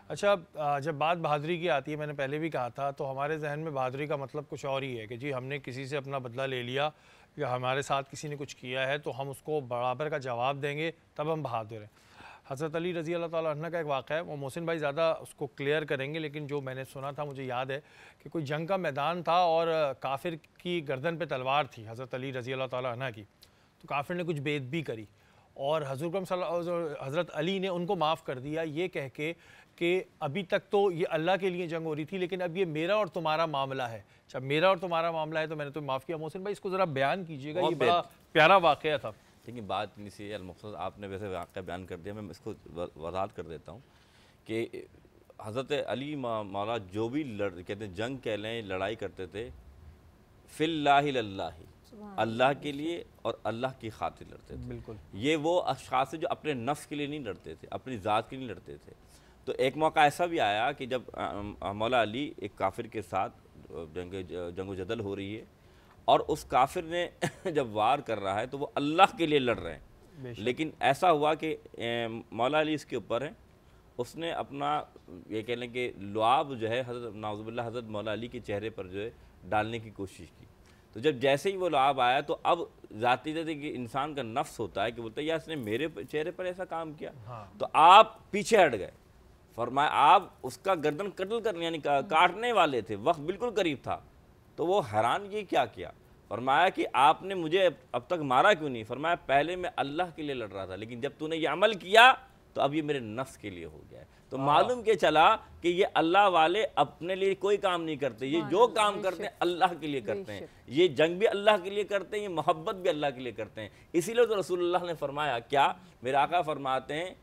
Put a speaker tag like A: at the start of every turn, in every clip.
A: اچھا جب بات بہادری کی آتی ہے، میں نے پہلے بھی کہا تھا، تو ہمارے ذہن میں بہادری کا مطلب کچھ اور ہی ہے کہ جی ہم نے کسی سے اپنا بدلہ لے لیا یا ہمارے ساتھ کسی نے کچھ کیا ہے تو ہم اس کو برابر کا جواب دیں گے تب ہم بہادر ہیں۔ حضرت علی رضی اللہ تعالیٰ عنہ کا ایک واقعہ ہے، وہ محسن بھائی زیادہ اس کو کلیئر کریں گے، لیکن جو میں نے سنا تھا مجھے یاد ہے کہ کوئی جنگ کا میدان تھا اور کافر کی گردن پہ تلوار تھی حضرت علی رضی اللہ تعالیٰ عنہ کی، تو کافر نے کچھ بے ادبی کری اور حضرت علی نے ان کو معاف کر دیا یہ کہہ کے کہ ابھی تک تو یہ اللہ کے لیے جنگ ہو رہی تھی لیکن اب یہ میرا اور تمہارا معاملہ ہے، جب میرا اور تمہارا معاملہ ہے تو میں نے تمہیں معاف کیا۔ محسن بھائی اس کو ذرا بیان کیجئے گا، یہ بڑا پیارا واقعہ تھا۔
B: لیکن بات اتنی سی ہے المقصد، آپ نے ویسے واقعہ بیان کر دیا، میں اس کو وضاحت کر دیتا ہوں کہ حضرت علی مولا جو بھی کہتے ہیں جنگ کہہ لیں لڑائی کرتے تھے، فی اللہ اللہ، اللہ کے لیے اور اللہ کی خاطر لڑتے تھے۔
A: بالکل
B: یہ وہ اشخاص جو اپنے نفس کے لیے نہیں لڑتے تھے، اپنی ذات کے لیے نہیں لڑتے تھے۔ تو ایک موقع ایسا بھی آیا کہ جب مولا علی ایک کافر کے ساتھ جنگ و جدل ہو رہی ہے اور اس کافر نے جب وار کر رہا ہے تو وہ اللہ کے لیے لڑ رہے ہیں، لیکن ایسا ہوا کہ مولا علی اس کے اوپر ہیں، اس نے اپنا یہ کہہ لیں کہ لعاب جو ہے حضرت نعوذ باللہ حضرت مولا علی کے چہرے پر جو ہے ڈالنے کی کوشش کی۔ تو جب جیسے ہی وہ لعاب آیا تو اب ذاتی کہ انسان کا نفس ہوتا ہے کہ بولتا ہے یا اس نے میرے چہرے پر ایسا کام کیا، تو آپ پیچھے ہٹ گئے۔ فرمایا آپ اس کا گردن قتل کرنے یعنی کاٹنے والے تھے، وقت بالکل قریب تھا۔ تو وہ حیران یہ کیا کیا، فرمایا کہ آپ نے مجھے اب تک مارا کیوں نہیں؟ فرمایا پہلے میں اللہ کے لیے لڑ رہا تھا لیکن جب تو نے یہ عمل کیا تو اب یہ میرے نفس کے لیے ہو گیا ہے۔ تو معلوم کہ چلا کہ یہ اللہ والے اپنے لیے کوئی کام نہیں کرتے، یہ جو کام کرتے ہیں اللہ کے لیے کرتے ہیں، یہ جنگ بھی اللہ کے لیے کرتے ہیں، یہ محبت بھی اللہ کے لیے کرتے ہیں۔ اسی لیے تو رسول اللہ نے فرمایا کیا، میرے آقا فرماتے ہیں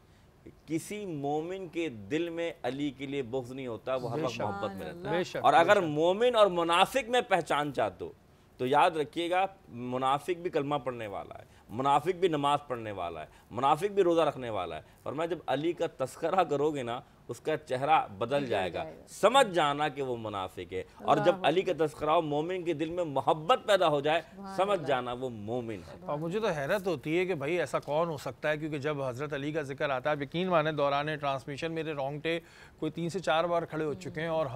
B: کسی مومن کے دل میں علی کے لیے بغض نہیں ہوتا، وہ ہر وقت محبت میں رہتا ہے۔ اور اگر مومن اور منافق میں پہچان چاہتے ہو تو یاد رکھیے گا منافق بھی کلمہ پڑھنے والا ہے، منافق بھی نماز پڑھنے والا ہے، منافق بھی روزہ رکھنے والا ہے۔ فرمایا جب علی کا تذکرہ کرو گے نا اس کا چہرہ بدل جائے گا، سمجھ جانا کہ وہ منافق ہے، اور جب علی کا تذکرہ ہو مومن کے دل میں محبت پیدا ہو جائے سمجھ جانا وہ مومن ہے۔
A: اور مجھے تو حیرت ہوتی ہے کہ بھائی ایسا کون ہو سکتا ہے، کیونکہ جب حضرت علی کا ذکر آتا ہے یقین مانے دوران ٹرانسمیشن میرے رونگٹے کوئی 3 سے 4 بار کھڑے ہو چکے ہیں، اور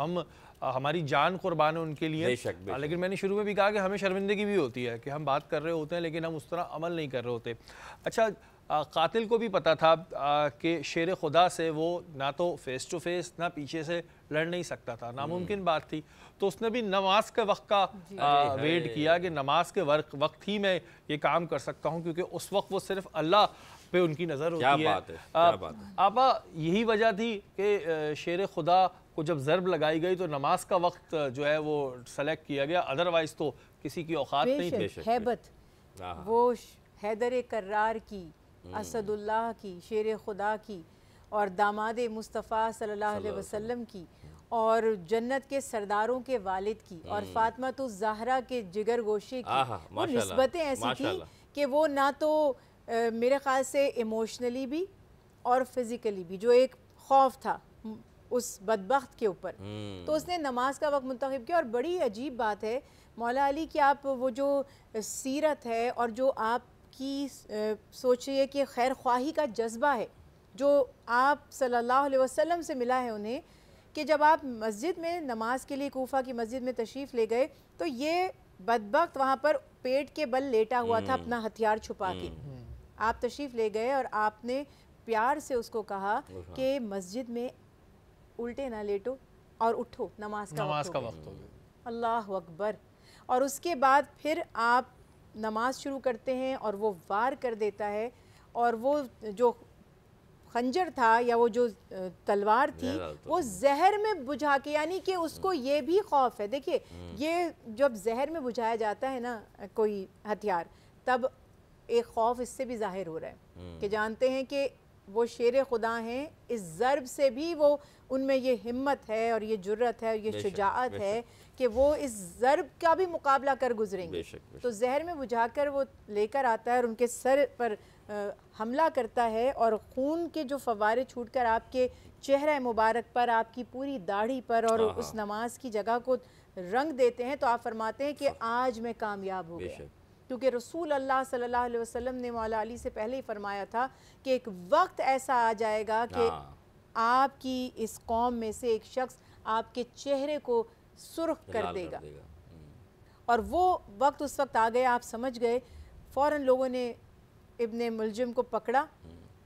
A: ہماری جان قربان ہے ان کے لیے۔ لیکن میں نے شروع میں بھی کہا کہ ہمیں شرمندگی بھی ہوتی ہے کہ ہم بات کر رہے ہوتے ہیں لیکن ہم اس طرح عمل نہیں کر رہے ہوتے۔ اچھا قاتل کو بھی پتا تھا کہ شیر خدا سے وہ نہ تو فیس ٹو فیس نہ پیچھے سے لڑ نہیں سکتا تھا، ناممکن بات تھی، تو اس نے بھی نماز کے وقت کا ویٹ کیا کہ نماز کے وقت ہی میں یہ کام کر سکتا ہوں، کیونکہ اس وقت وہ صرف اللہ پہ ان کی نظر ہوتی ہے۔ آپا یہی وجہ تھی کہ شیر خدا کو جب ضرب لگائی گئی تو نماز کا وقت جو ہے وہ سلیکٹ کیا گیا، ادروائز تو کسی کی اوقات نہیں تھی۔
C: ہیبت وہ حیدر کرار کی، اسد اللہ کی، شیر خدا کی، اور داماد مصطفیٰ صلی اللہ علیہ وسلم کی، اور جنت کے سرداروں کے والد کی، اور فاطمہ الزہرا کے جگر گوشے کی۔ وہ نسبتیں ایسی تھیں کہ وہ نہ تو میرے خیال سے ایموشنلی بھی اور فزیکلی بھی جو ایک خوف تھا اس بدبخت کے اوپر، تو اس نے نماز کا وقت منتخب کیا۔ اور بڑی عجیب بات ہے مولا علی کی آپ وہ جو سیرت ہے اور جو آپ کی سوچئے کہ خیر خواہی کا جذبہ ہے جو آپ صلی اللہ علیہ وسلم سے ملا ہے انہیں، کہ جب آپ مسجد میں نماز کے لیے کوفہ کی مسجد میں تشریف لے گئے تو یہ بدبخت وہاں پر پیٹ کے بل لیٹا ہوا تھا اپنا ہتھیار چھپا کے، آپ تشریف لے گئے اور آپ نے پیار سے اس کو کہا کہ مسجد میں الٹے نہ لیٹو اور اٹھو، نماز کا وقت ہو گیا۔ اللہ اکبر۔ اور اس کے بعد پھر آپ نماز شروع کرتے ہیں اور وہ وار کر دیتا ہے، اور وہ جو خنجر تھا یا وہ جو تلوار تھی وہ زہر میں بجھا کے، یعنی کہ اس کو یہ بھی خوف ہے۔ دیکھیے یہ جب زہر میں بجھایا جاتا ہے نا کوئی ہتھیار، تب ایک خوف اس سے بھی ظاہر ہو رہا ہے کہ جانتے ہیں کہ وہ شیر خدا ہیں، اس ضرب سے بھی وہ ان میں یہ ہمت ہے اور یہ جرت ہے اور یہ شجاعت ہے کہ وہ اس ضرب کا بھی مقابلہ کر گزریں گے۔ تو زہر میں بجھا کر وہ لے کر آتا ہے اور ان کے سر پر حملہ کرتا ہے، اور خون کے جو فوارے چھوٹ کر آپ کے چہرہ مبارک پر، آپ کی پوری داڑھی پر اور اس نماز کی جگہ کو رنگ دیتے ہیں، تو آپ فرماتے ہیں کہ آج میں کامیاب ہو گیا، کیونکہ رسول اللہ صلی اللہ علیہ وسلم نے مولا علی سے پہلے ہی فرمایا تھا کہ ایک وقت ایسا آ جائے گا کہ آپ کی اس قوم میں سے ایک شخص آپ کے چہرے کو سرخ کر دے گا. اور وہ وقت اس وقت آ گیا, آپ سمجھ گئے, فوراً لوگوں نے ابن ملجم کو پکڑا.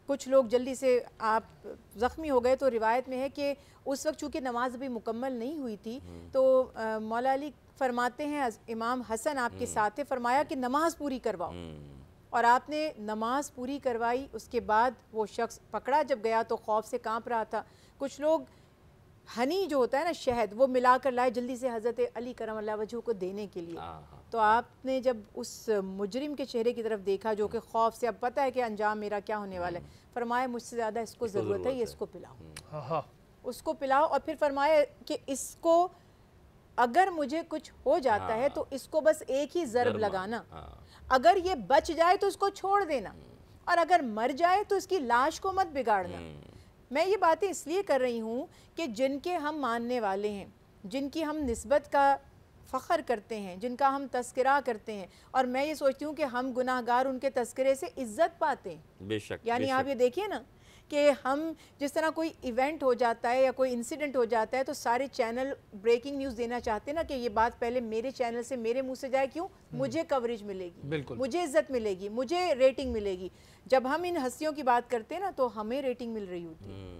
C: کچھ لوگ جلدی سے آپ زخمی ہو گئے. تو روایت میں ہے کہ اس وقت چونکہ نماز ابھی مکمل نہیں ہوئی تھی تو مولا علی فرماتے ہیں امام حسن آپ کے ساتھ تھے, فرمایا کہ نماز پوری کرواؤ, اور آپ نے نماز پوری کروائی. اس کے بعد وہ شخص پکڑا جب گیا تو خوف سے کانپ رہا تھا. کچھ لوگ ہنی جو ہوتا ہے نا, شہد, وہ ملا کر لائے جلدی سے حضرت علی کرم اللہ وجہہ کو دینے کے لیے. تو آپ نے جب اس مجرم کے چہرے کی طرف دیکھا جو کہ خوف سے اب پتہ ہے کہ انجام میرا کیا ہونے والا ہے, فرمایا مجھ سے زیادہ اس کو ضرورت ہے, یہ اس کو پلاؤ, اس کو پلاؤ. اور پھر فرمایا کہ اس کو اگر مجھے کچھ ہو جاتا ہے تو اس کو بس ایک ہی ضرب لگانا, اگر یہ بچ جائے تو اس کو چھوڑ دینا, اور اگر مر جائے تو اس کی لاش کو مت بگاڑنا. میں یہ باتیں اس لیے کر رہی ہوں کہ جن کے ہم ماننے والے ہیں, جن کی ہم نسبت کا فخر کرتے ہیں, جن کا ہم تذکرہ کرتے ہیں, اور میں یہ سوچتی ہوں کہ ہم گناہگار ان کے تذکرے سے عزت پاتے ہیں.
B: بے شک.
C: یعنی آپ یہ دیکھیے نا کہ ہم جس طرح کوئی ایونٹ ہو جاتا ہے یا کوئی انسیڈنٹ ہو جاتا ہے تو سارے چینل بریکنگ نیوز دینا چاہتے ہیں نا کہ یہ بات پہلے میرے چینل سے میرے منہ سے جائے. کیوں؟ مجھے کوریج ملے گی, مجھے عزت ملے گی, مجھے ریٹنگ ملے گی. جب ہم ان ہستیوں کی بات کرتے ہیں نا تو ہمیں ریٹنگ مل رہی ہوتی ہے.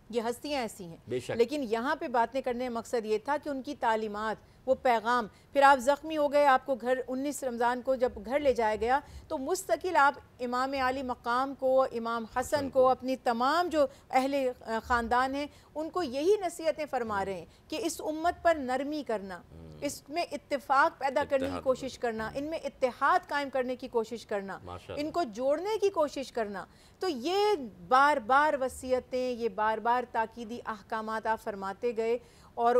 C: یہ ہستیاں ایسی ہیں. لیکن یہاں پہ باتیں کرنے کا مقصد یہ تھا کہ ان کی تعلیمات, وہ پیغام. پھر آپ زخمی ہو گئے, آپ کو گھر 19 رمضان کو جب گھر لے جایا گیا تو مستقل آپ امام علی مقام کو, امام حسن کو, اپنی تمام جو اہل خاندان ہیں ان کو یہی نصیحتیں فرما رہے ہیں کہ اس امت پر نرمی کرنا, اس میں اتفاق پیدا کرنے کی کوشش کرنا, ان میں اتحاد قائم کرنے کی کوشش کرنا, ان کو جوڑنے کی کوشش کرنا. تو یہ بار بار وصیتیں, یہ بار بار تاکیدی احکامات آپ فرماتے گئے. اور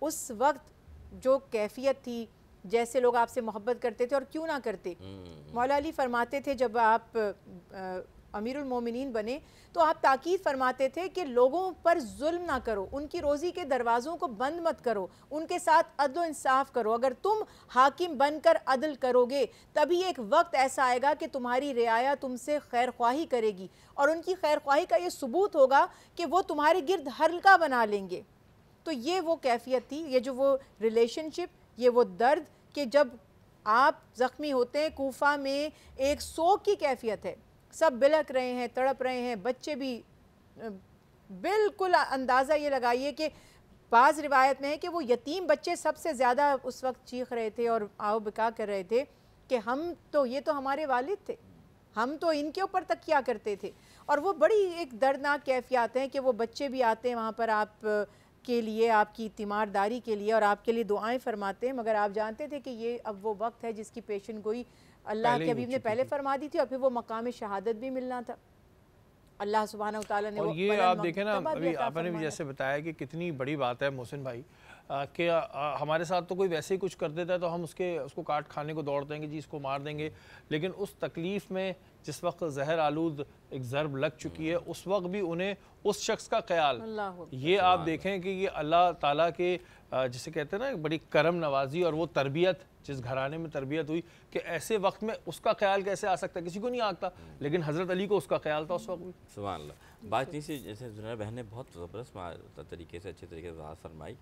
C: اس وقت جو کیفیت تھی, جیسے لوگ آپ سے محبت کرتے تھے, اور کیوں نہ کرتے. مولا علی فرماتے تھے جب آپ امیر المومنین بنے تو آپ تاکید فرماتے تھے کہ لوگوں پر ظلم نہ کرو, ان کی روزی کے دروازوں کو بند مت کرو, ان کے ساتھ عدل و انصاف کرو. اگر تم حاکم بن کر عدل کرو گے تبھی ایک وقت ایسا آئے گا کہ تمہاری رعایا تم سے خیر خواہی کرے گی, اور ان کی خیر خواہی کا یہ ثبوت ہوگا کہ وہ تمہارے گرد حلقہ بنا لیں گے. تو یہ وہ کیفیت تھی, یہ جو وہ ریلیشن شپ, یہ وہ درد کہ جب آپ زخمی ہوتے ہیں. کوفہ میں ایک سوگ کی کیفیت ہے, سب بلک رہے ہیں, تڑپ رہے ہیں, بچے بھی. بالکل اندازہ یہ لگائیے کہ بعض روایت میں ہے کہ وہ یتیم بچے سب سے زیادہ اس وقت چیخ رہے تھے اور آو بکا کر رہے تھے کہ ہم تو, یہ تو ہمارے والد تھے, ہم تو ان کے اوپر تکیہ کرتے تھے. اور وہ بڑی ایک دردناک کیفیات ہیں کہ وہ بچے بھی آتے ہیں وہاں پر آپ کے لیے, آپ کی تیمارداری کے لیے, اور آپ کے لیے دعائیں فرماتے ہیں. مگر آپ جانتے تھے کہ یہ اب وہ وقت ہے جس کی پیشن گوئی اللہ کے حبیب نے پہلے فرما دی تھی, اور پھر وہ مقام شہادت بھی ملنا تھا. اللہ سبحانہ وتعالیٰ نے.
A: اور یہ آپ دیکھیں نا, ابھی آپ نے بھی جیسے بتایا کہ کتنی بڑی بات ہے محسن بھائی, کہ ہمارے ساتھ تو کوئی ویسے ہی کچھ کر دیتا ہے تو ہم اس کو کاٹ کھانے کو دوڑ دیں گے, جی اس کو مار دیں گے. لیکن اس تکلیف میں جس وقت زہر آلود ایک ضرب لگ چکی ہے, اس وقت بھی انہیں اس شخص کا خیال, یہ آپ دیکھیں کہ یہ اللہ تعالیٰ کے جسے کہتے ہیں نا بڑی کرم نوازی, اور وہ تربیت جس گھرانے میں تربیت ہوئی کہ ایسے وقت میں اس کا خیال کیسے آ سکتا ہے, کسی کو نہیں آتا, لیکن حضرت علی کو اس کا خیال تھا اس وقت بھی.
B: سبحان اللہ. بات نہیں سی, جیسے زنیرہ بہن نے بہت زبردست طریقے سے, اچھے طریقے سے وضاحت فرمائی.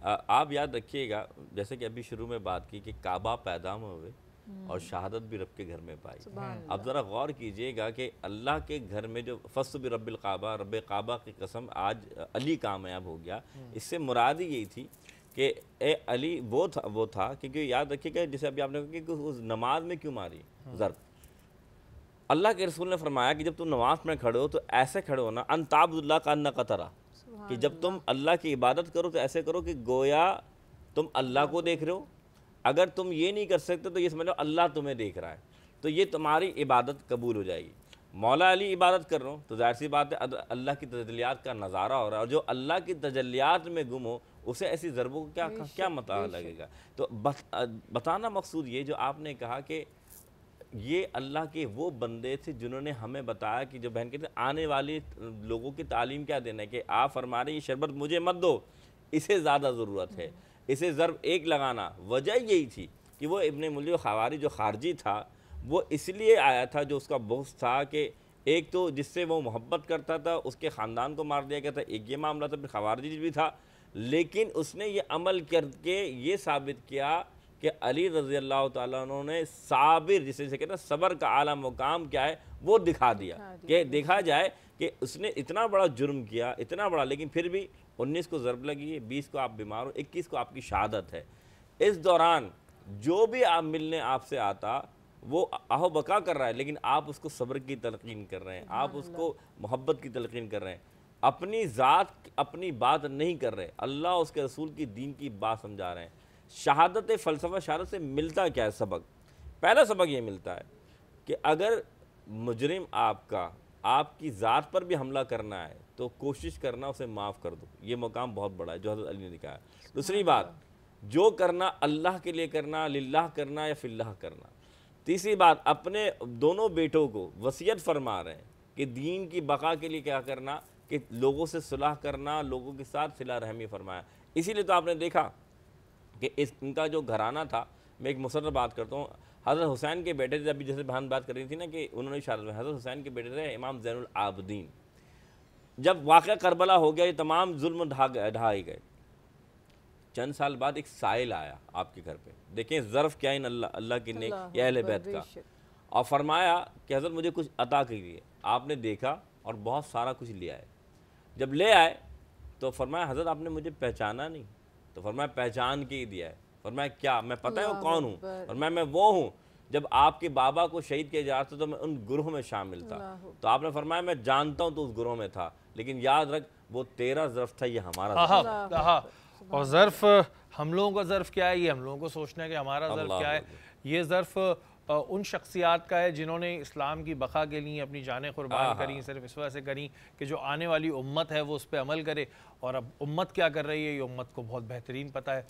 B: آپ یاد رکھیے گا جیسے کہ ابھی شروع میں بات کی کہ کعبہ پیدا ہوئے اور شہادت بھی رب کے گھر میں پائی. اب ذرا غور کیجئے گا کہ اللہ کے گھر میں جو فَصْبِ رب القعبہ, رب کعبہ کی قسم, آج علی کامیاب ہو گیا. اس سے مراد ہی یہی تھی کہ اے علی وہ تھا کیونکہ یاد رکھیے گا جیسے ابھی آپ نے کہا کہ اس نماز میں کیوں ماری ضرب. اللہ کے رسول نے فرمایا کہ جب تم نماز میں کھڑے ہو تو ایسے کھڑے ہونا ان تعبد اللہ کأنک ترا, کہ جب تم اللہ کی عبادت کرو تو ایسے کرو کہ گویا تم اللہ کو دیکھ رہے ہو. اگر تم یہ نہیں کر سکتے تو یہ سمجھو اللہ تمہیں دیکھ رہا ہے, تو یہ تمہاری عبادت قبول ہو جائے گی. مولا علی عبادت کر رہا ہوں تو ظاہر سی بات ہے اللہ کی تجلیات کا نظارہ ہو رہا ہے, اور جو اللہ کی تجلیات میں گم ہو اسے ایسی ضربوں کو کیا مطالعہ لگے گا. تو بتانا مقصود یہ جو آپ نے کہا کہ یہ اللہ کے وہ بندے تھے جنہوں نے ہمیں بتایا کہ جو بہن کہتے ہیں آنے والے لوگوں کی تعلیم کیا دینا ہے, کہ آپ فرما رہے ہیں یہ شربت مجھے مت دو, اسے زیادہ ضرورت ہے, اسے ضرب ایک لگانا. وجہ یہی تھی کہ وہ ابن ملجم خواری جو خارجی تھا وہ اس لیے آیا تھا, جو اس کا بغض تھا کہ ایک تو جس سے وہ محبت کرتا تھا اس کے خاندان کو مار دیا گیا تھا، ایک یہ معاملہ تھا، پھر خوارج بھی تھا، لیکن اس نے یہ عمل کر کے یہ ثابت کیا کہ علی رضی اللہ تعالیٰ عنہ نے صابر، جسے کہتے ہیں صبر کا اعلیٰ مقام کیا ہے وہ دکھا دیا، کہ دیکھا جائے کہ اس نے اتنا بڑا جرم کیا، اتنا بڑا، لیکن پھر بھی 19 کو ضرب لگی ہے، 20 کو آپ بیمار ہو، 21 کو آپ کی شہادت ہے۔ اس دوران جو بھی آپ ملنے آپ سے آتا وہ آہو بکا کر رہا ہے، لیکن آپ اس کو صبر کی تلقین کر رہے ہیں، آپ اس کو محبت کی تلقین کر رہے ہیں، اپنی ذات اپنی بات نہیں کر رہے، اللہ اس کے رسول کی دین کی بات سمجھا رہے ہیں۔ شہادت فلسفہ شہادت سے ملتا کیا ہے سبق؟ پہلا سبق یہ ملتا ہے کہ اگر مجرم آپ کی ذات پر بھی حملہ کرنا ہے تو کوشش کرنا اسے معاف کر دو، یہ مقام بہت بڑا ہے جو حضرت علی نے دکھایا۔ دوسری بات، جو کرنا اللہ کے لیے کرنا، للہ کرنا یا فی اللہ کرنا۔ تیسری بات، اپنے دونوں بیٹوں کو وصیت فرما رہے ہیں کہ دین کی بقا کے لیے کیا کرنا، کہ لوگوں سے صلح کرنا، لوگوں کے ساتھ صلہ رحمی فرمایا۔ اسی لیے تو آپ نے دیکھا کہ ان کا جو گھرانہ تھا، میں ایک مصرح بات کرتا ہوں، حضرت حسین کے بیٹے تھے، ابھی جیسے بہن بات کر رہی تھی نا کہ انہوں نے اشارہ میں، حضرت حسین کے بیٹے تھے امام زین العابدین۔ جب واقعہ کربلا ہو گیا، یہ تمام ظلم ڈھائے گئے، چند سال بعد ایک سائل آیا آپ کے گھر پہ، دیکھیں ظرف کیا ان اللہ کی نیک یا اہل بیت کا، اور فرمایا کہ حضرت مجھے کچھ عطا کیجیے۔ آپ نے دیکھا اور بہت سارا کچھ لیا ہے۔ جب لے آئے تو فرمایا حضرت آپ نے مجھے پہچانا نہیں، تو فرمایا پہچان کے ہی دیا ہے۔ فرمایا کیا؟ میں پتہ ہے وہ کون ہوں؟ فرمایا میں وہ ہوں جب آپ کے بابا کو شہید کیا جا رہا تھا تو میں ان گروہ میں شامل تھا۔ تو آپ نے فرمایا میں جانتا ہوں تو اس گروہ میں تھا، لیکن یاد رکھ وہ تیرا ظرف تھا، یہ ہمارا ظرف
A: تھا۔ اور ظرف ہم لوگوں کا ظرف کیا ہے، یہ ہم لوگوں کو سوچنا ہے کہ ہمارا ظرف کیا ہے۔ یہ ظرف ان شخصیات کا ہے جنہوں نے اسلام کی بقا کے لیے اپنی جانیں قربان کریں، صرف اس وجہ سے کریں کہ جو آنے والی امت ہے وہ اس پہ عمل کرے، اور اب امت کیا کر رہی ہے یہ امت کو بہت بہترین پتہ ہے۔